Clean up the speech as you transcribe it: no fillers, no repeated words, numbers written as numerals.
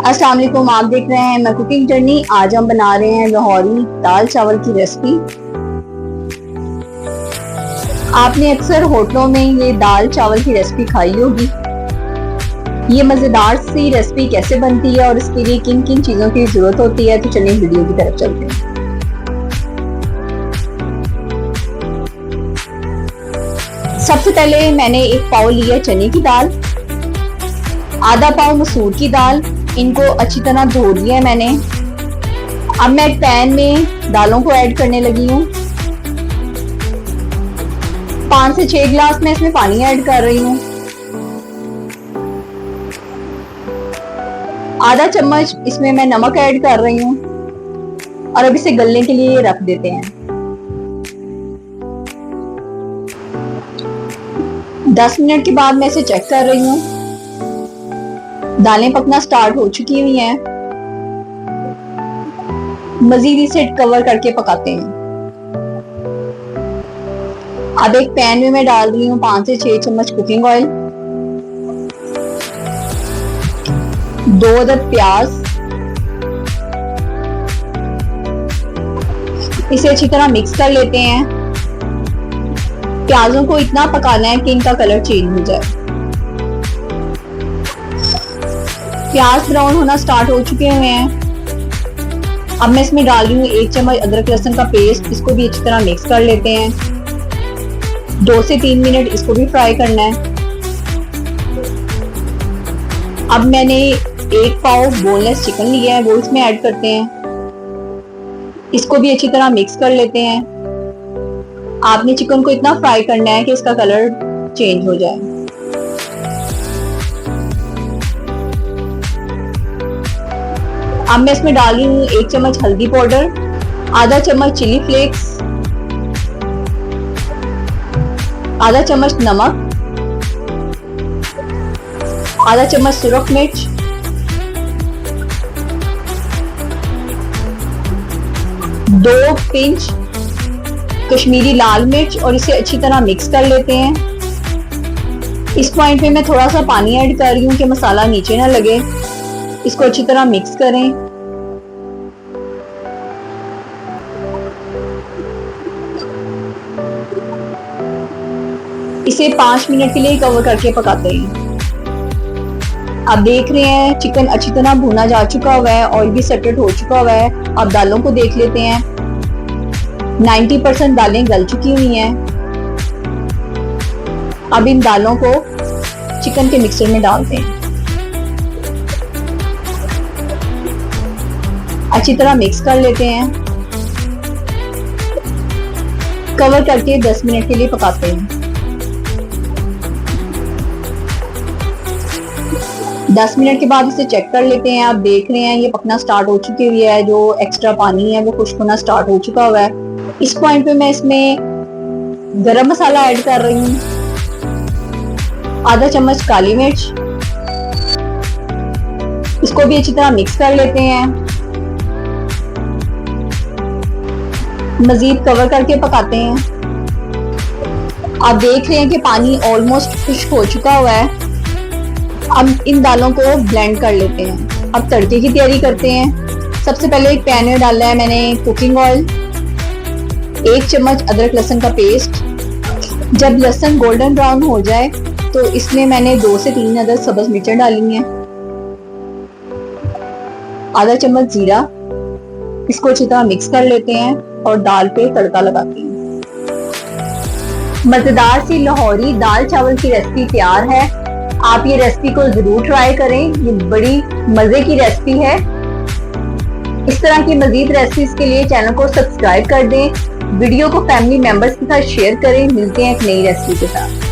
अस्सलाम वालेकुम, आप देख रहे हैं मैं कुकिंग जर्नी। आज हम बना रहे हैं लाहौरी दाल चावल की रेसिपी। आपने अक्सर होटलों में ये दाल चावल की रेसिपी खाई होगी। ये मजेदार सी रेसिपी कैसे बनती है और इसके लिए किन किन चीजों की जरूरत होती है, तो चलिए वीडियो की तरफ चलते हैं। सबसे पहले मैंने एक पाव लिया चने की दाल, आधा पाव मसूर की दाल। इनको अच्छी तरह धो लिया है मैंने। अब मैं एक पैन में दालों को ऐड करने लगी हूँ। 5 से 6 गिलास में इसमें पानी ऐड कर रही हूँ। आधा चम्मच इसमें मैं नमक ऐड कर रही हूँ और अब इसे गलने के लिए रख देते हैं। 10 मिनट के बाद मैं इसे चेक कर रही हूँ। दालें पकना स्टार्ट हो चुकी हुई हैं। मजीद इसे कवर करके पकाते हैं। अब एक पैन में मैं डाल रही हूँ 5 से 6 चम्मच कुकिंग ऑयल, 2 अदद प्याज। इसे अच्छी तरह मिक्स कर लेते हैं। प्याजों को इतना पकाना है कि इनका कलर चेंज हो जाए। प्याज ब्राउन होना स्टार्ट हो चुके हुए हैं। अब मैं इसमें डाल रही हूँ 1 चम्मच अदरक लहसुन का पेस्ट। इसको भी अच्छी तरह मिक्स कर लेते हैं। 2 से 3 मिनट इसको भी फ्राई करना है। अब मैंने 1 पाव बोनलेस चिकन लिया है, वो इसमें ऐड करते हैं। इसको भी अच्छी तरह मिक्स कर लेते हैं। आपने चिकन को इतना फ्राई करना है कि इसका कलर चेंज हो जाए। अब मैं इसमें डाल रही हूँ 1 चम्मच हल्दी पाउडर, आधा चम्मच चिली फ्लेक्स, आधा चम्मच नमक, आधा चम्मच सुरख मिर्च, दो पिंच कश्मीरी लाल मिर्च और इसे अच्छी तरह मिक्स कर लेते हैं। इस पॉइंट पे मैं थोड़ा सा पानी ऐड कर रही हूँ कि मसाला नीचे ना लगे। इसको अच्छी तरह मिक्स करें। इसे 5 मिनट के लिए कवर करके पकाते हैं। अब देख रहे हैं चिकन अच्छी तरह भुना जा चुका हुआ है, ऑयल भी सेपरेट हो चुका हुआ है। अब दालों को देख लेते हैं। 90% दालें गल चुकी हुई हैं। अब इन दालों को चिकन के मिक्सर में डालते हैं। अच्छी तरह मिक्स कर लेते हैं। कवर करके 10 मिनट के लिए पकाते हैं। 10 मिनट के बाद इसे चेक कर लेते हैं। आप देख रहे हैं ये पकना स्टार्ट हो चुकी हुई है। जो एक्स्ट्रा पानी है वो खुश्क होना स्टार्ट हो चुका हुआ है। इस पॉइंट पे मैं इसमें गरम मसाला ऐड कर रही हूँ, आधा चम्मच काली मिर्च। इसको भी अच्छी तरह मिक्स कर लेते हैं। मजीद कवर करके पकाते हैं। आप देख रहे हैं कि पानी ऑलमोस्ट खुश्क हो चुका हुआ है। अब इन दालों को ब्लेंड कर लेते हैं। अब तड़के की तैयारी करते हैं। सबसे पहले एक पैन में डाला है मैंने कुकिंग ऑयल, 1 चम्मच अदरक लहसुन का पेस्ट। जब लहसुन गोल्डन ब्राउन हो जाए तो इसमें मैंने 2 से 3 अदद सब्ज मिर्चें डाली हैं, आधा चम्मच जीरा। इसको अच्छी तरह मिक्स कर लेते हैं और दाल पे तड़का लगाते हैं। मजेदार सी लाहौरी दाल चावल की रेसिपी तैयार है। आप ये रेसिपी को जरूर ट्राई करें। ये बड़ी मजे की रेसिपी है। इस तरह की मजीद रेसिपीज के लिए चैनल को सब्सक्राइब कर दें। वीडियो को फैमिली मेंबर्स के साथ शेयर करें। मिलते हैं एक नई रेसिपी के साथ।